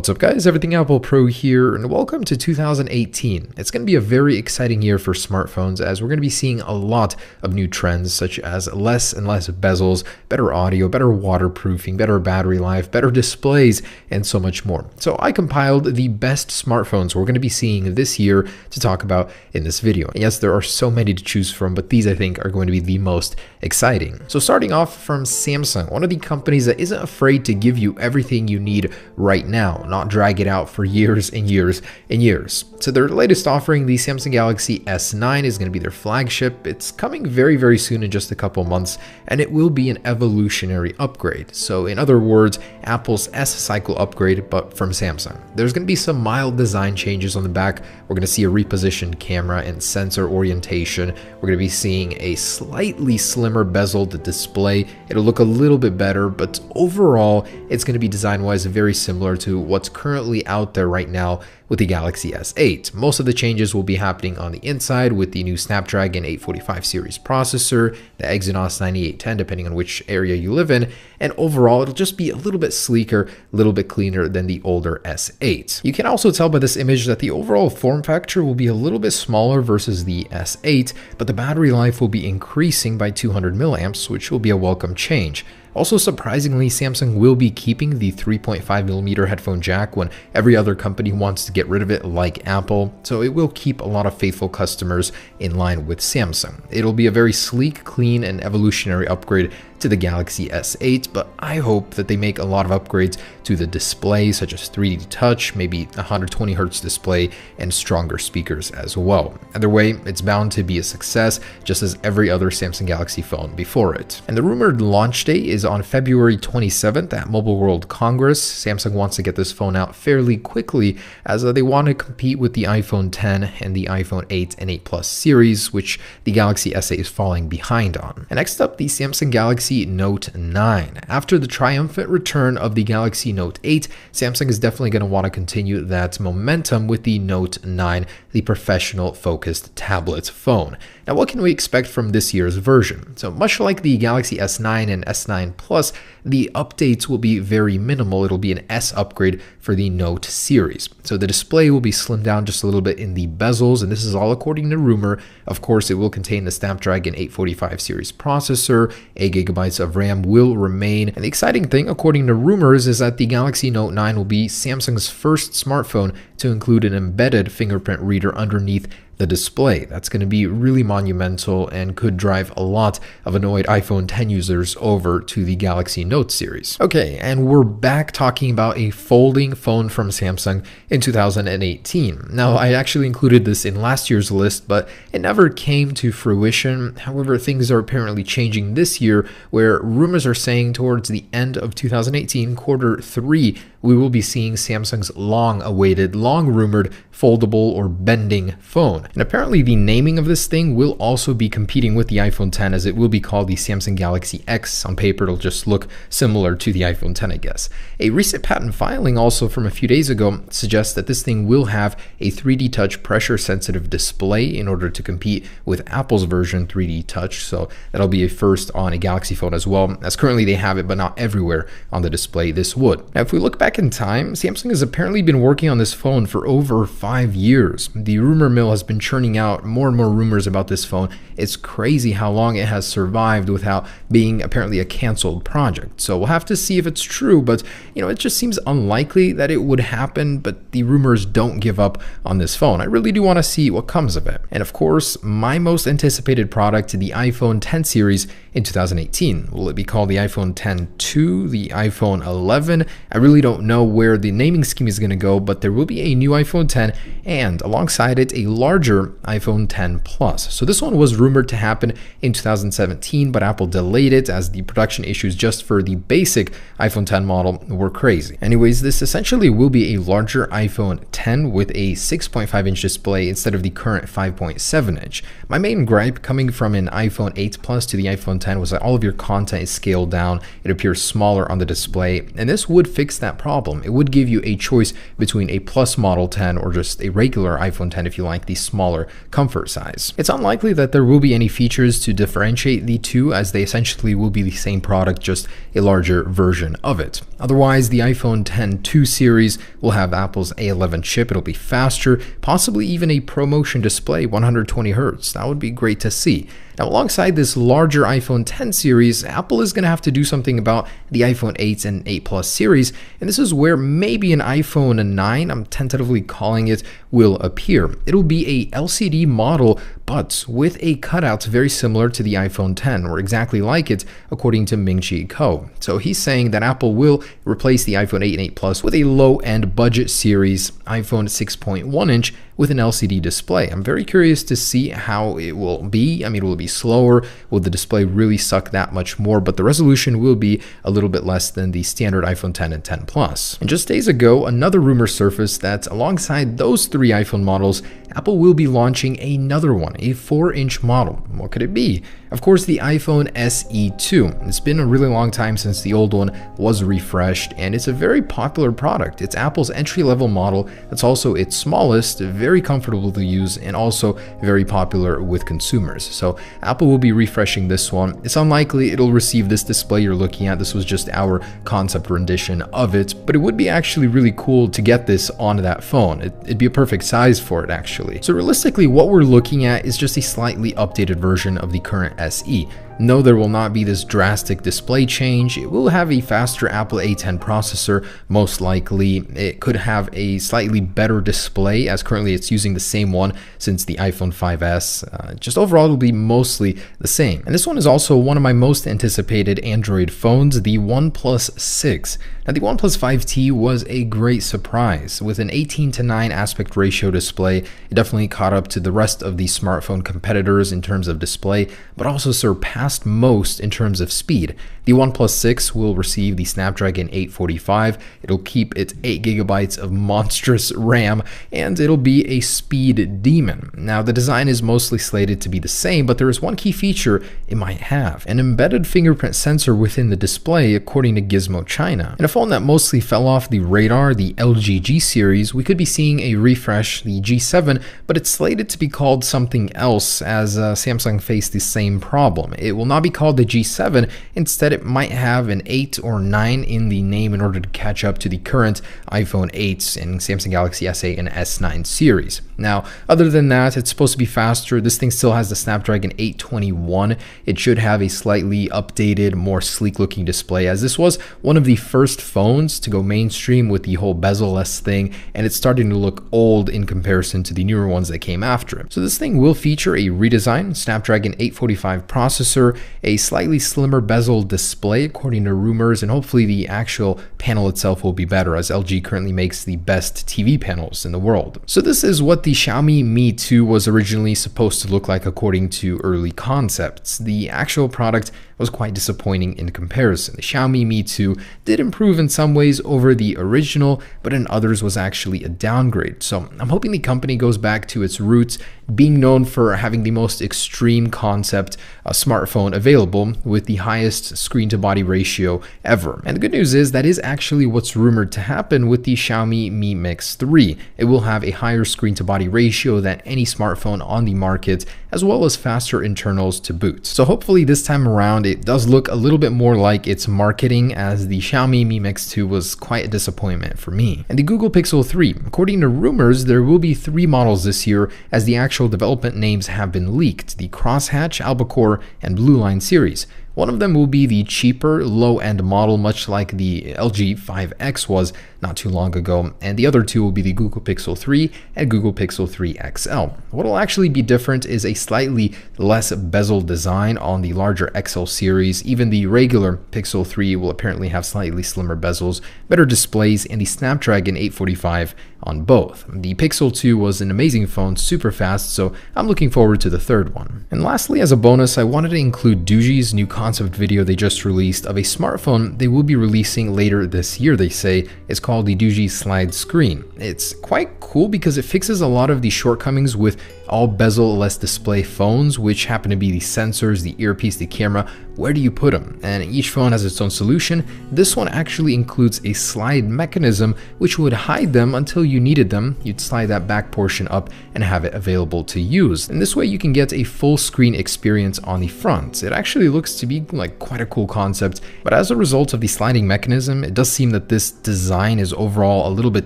What's up guys, Everything Apple Pro here, and welcome to 2018. It's going to be a very exciting year for smartphones as we're going to be seeing a lot of new trends such as less and less bezels, better audio, better waterproofing, better battery life, better displays, and so much more. So I compiled the best smartphones we're going to be seeing this year to talk about in this video. And yes, there are so many to choose from, but these I think are going to be the most exciting. So starting off from Samsung, one of the companies that isn't afraid to give you everything you need right now, not drag it out for years and years and years. So their latest offering, the Samsung Galaxy S9, is going to be their flagship. It's coming very, very soon in just a couple months, and it will be an evolutionary upgrade. So in other words, Apple's S-Cycle upgrade, but from Samsung. There's going to be some mild design changes on the back. We're going to see a repositioned camera and sensor orientation. We're going to be seeing a slightly slimmer bezeled display. It'll look a little bit better, but overall, it's going to be design-wise very similar to what's currently out there right now with the Galaxy S8. Most of the changes will be happening on the inside with the new Snapdragon 845 series processor, the Exynos 9810 depending on which area you live in, and overall it'll just be a little bit sleeker, a little bit cleaner than the older S8. You can also tell by this image that the overall form factor will be a little bit smaller versus the S8, but the battery life will be increasing by 200 milliamps, which will be a welcome change. Also, surprisingly, Samsung will be keeping the 3.5mm headphone jack when every other company wants to get rid of it like Apple, so it will keep a lot of faithful customers in line with Samsung. It'll be a very sleek, clean, and evolutionary upgrade to the Galaxy S8, but I hope that they make a lot of upgrades to the display, such as 3D touch, maybe 120Hz display, and stronger speakers as well. Either way, it's bound to be a success, just as every other Samsung Galaxy phone before it. And the rumored launch date is on February 27th at Mobile World Congress. Samsung wants to get this phone out fairly quickly as they want to compete with the iPhone X and the iPhone 8 and 8 Plus series, which the Galaxy S8 is falling behind on. And next up, the Samsung Galaxy Note 9. After the triumphant return of the Galaxy Note 8, Samsung is definitely going to want to continue that momentum with the Note 9, the professional focused tablet phone. Now, what can we expect from this year's version? So much like the Galaxy S9 and S9 Plus, the updates will be very minimal. It'll be an S upgrade for the Note series. So the display will be slimmed down just a little bit in the bezels, and this is all according to rumor. Of course, it will contain the Snapdragon 845 series processor, 8 GB of RAM will remain, and the exciting thing, according to rumors, is that the Galaxy Note 9 will be Samsung's first smartphone to include an embedded fingerprint reader underneath the display. That's going to be really monumental and could drive a lot of annoyed iPhone X users over to the Galaxy Note series. Okay, and we're back talking about a folding phone from Samsung in 2018. Now, I actually included this in last year's list, but it never came to fruition. However, things are apparently changing this year, where rumors are saying towards the end of 2018, quarter 3, we will be seeing Samsung's long-awaited, long-rumored foldable or bending phone. And apparently the naming of this thing will also be competing with the iPhone X, as it will be called the Samsung Galaxy X. On paper, it'll just look similar to the iPhone X, I guess. A recent patent filing also from a few days ago suggests that this thing will have a 3D touch pressure-sensitive display in order to compete with Apple's version 3D touch. So that'll be a first on a Galaxy phone as well, as currently they have it, but not everywhere on the display this would. Now, if we look back in time, Samsung has apparently been working on this phone for over 5 years. The rumor mill has been churning out more and more rumors about this phone. It's crazy how long it has survived without being apparently a canceled project. So we'll have to see if it's true, but it just seems unlikely that it would happen, but the rumors don't give up on this phone. I really do want to see what comes of it. And of course, my most anticipated product, the iPhone X series in 2018. Will it be called the iPhone X2, the iPhone 11? I really don't know where the naming scheme is going to go, but there will be a new iPhone X and alongside it a larger iPhone X Plus. So this one was rumored to happen in 2017, but Apple delayed it as the production issues just for the basic iPhone X model were crazy. Anyways, this essentially will be a larger iPhone X with a 6.5-inch display instead of the current 5.7-inch. My main gripe coming from an iPhone 8 Plus to the iPhone X was that all of your content is scaled down, it appears smaller on the display, and this would fix that problem. It would give you a choice between a Plus Model 10 or just a regular iPhone 10 if you like the smaller comfort size. It's unlikely that there will be any features to differentiate the two, as they essentially will be the same product, just a larger version of it. Otherwise, the iPhone X2 series will have Apple's A11 chip. It'll be faster, possibly even a ProMotion display, 120Hz. That would be great to see. Now, alongside this larger iPhone X series, Apple is going to have to do something about the iPhone 8 and 8 Plus series, and this is where maybe an iPhone 9, I'm tentatively calling it, will appear. It'll be a LCD model, but with a cutout very similar to the iPhone X, or exactly like it, according to Ming-Chi Kuo. So he's saying that Apple will replace the iPhone 8 and 8 Plus with a low-end budget series iPhone 6.1-inch with an LCD display. I'm very curious to see how it will be. I mean, will it be slower? Will the display really suck that much more? But the resolution will be a little bit less than the standard iPhone X and X Plus. And just days ago, another rumor surfaced that alongside those three iPhone models, Apple will be launching another one, a 4-inch model. What could it be? Of course, the iPhone SE2. It's been a really long time since the old one was refreshed, and it's a very popular product. It's Apple's entry-level model that's also its smallest, very comfortable to use, and also very popular with consumers. So Apple will be refreshing this one. It's unlikely it'll receive this display you're looking at. This was just our concept rendition of it, but it would be actually really cool to get this on that phone. It'd be a perfect size for it, actually. So realistically, what we're looking at is just a slightly updated version of the current SE. No, there will not be this drastic display change. It will have a faster Apple A10 processor, most likely. It could have a slightly better display, as currently it's using the same one since the iPhone 5S. Just overall, it'll be mostly the same. And this one is also one of my most anticipated Android phones, the OnePlus 6. Now, the OnePlus 5T was a great surprise. With an 18:9 aspect ratio display, it definitely caught up to the rest of the smartphone competitors in terms of display, but also surpassed most in terms of speed. The OnePlus 6 will receive the Snapdragon 845. It'll keep its 8GB of monstrous RAM, and it'll be a speed demon. Now, the design is mostly slated to be the same, but there is one key feature it might have: an embedded fingerprint sensor within the display, according to Gizmo China. In a phone that mostly fell off the radar, the LG G series, we could be seeing a refresh, the G7, but it's slated to be called something else, as Samsung faced the same problem. It will not be called the G7. Instead, it might have an 8 or 9 in the name in order to catch up to the current iPhone 8s and Samsung Galaxy S8 and S9 series. Now, other than that, it's supposed to be faster. This thing still has the Snapdragon 821. It should have a slightly updated, more sleek looking display, as this was one of the first phones to go mainstream with the whole bezel-less thing, and it's starting to look old in comparison to the newer ones that came after it. So this thing will feature a redesigned Snapdragon 845 processor, a slightly slimmer bezel display according to rumors, and hopefully the actual panel itself will be better, as LG currently makes the best TV panels in the world. So this is what the Xiaomi Mi 2 was originally supposed to look like according to early concepts. The actual product was quite disappointing in comparison. The Xiaomi Mi 2 did improve in some ways over the original, but in others was actually a downgrade. So I'm hoping the company goes back to its roots, being known for having the most extreme concept smartphone available with the highest screen-to-body ratio ever. And the good news is that is actually what's rumored to happen with the Xiaomi Mi Mix 3. It will have a higher screen-to-body ratio than any smartphone on the market, as well as faster internals to boot. So hopefully this time around it does look a little bit more like its marketing, as the Xiaomi Mi Mix 2 was quite a disappointment for me. And the Google Pixel 3, according to rumors, there will be 3 models this year, as the actual development names have been leaked: the Crosshatch, Albacore, and Blue Line series. One of them will be the cheaper, low-end model, much like the LG 5X was not too long ago, and the other 2 will be the Google Pixel 3 and Google Pixel 3 XL. What will actually be different is a slightly less bezel design on the larger XL series. Even the regular Pixel 3 will apparently have slightly slimmer bezels, better displays, and the Snapdragon 845 on both. The Pixel 2 was an amazing phone, super fast, so I'm looking forward to the third one. And lastly, as a bonus, I wanted to include Doogie's new concept video they just released of a smartphone they will be releasing later this year, they say. It's called the Doogee Slide Screen. It's quite cool because it fixes a lot of the shortcomings with all bezel-less display phones, which happen to be the sensors, the earpiece, the camera, where do you put them? And each phone has its own solution. This one actually includes a slide mechanism which would hide them until you needed them. You'd slide that back portion up and have it available to use. And this way you can get a full screen experience on the front. It actually looks to be like quite a cool concept, but as a result of the sliding mechanism, it does seem that this design is overall a little bit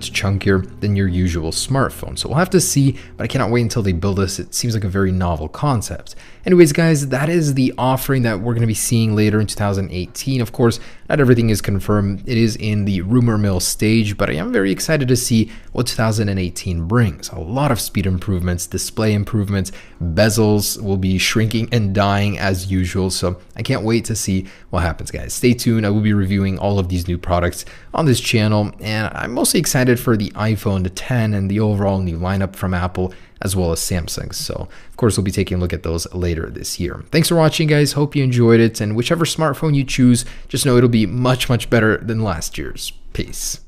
chunkier than your usual smartphone. So we'll have to see, but I cannot wait until they build this. It seems like a very novel concept. Anyways, guys, that is the offering that we're going to be seeing later in 2018. Of course, not everything is confirmed. It is in the rumor mill stage, but I am very excited to see what 2018 brings. A lot of speed improvements, display improvements, bezels will be shrinking and dying as usual. So I can't wait to see what happens, guys. Stay tuned. I will be reviewing all of these new products on this channel, and I'm mostly excited for the iPhone 10 and the overall new lineup from Apple, as well as Samsung. So of course we'll be taking a look at those later this year. Thanks for watching, guys. Hope you enjoyed it, and whichever smartphone you choose, just know it'll be much better than last year's. Peace.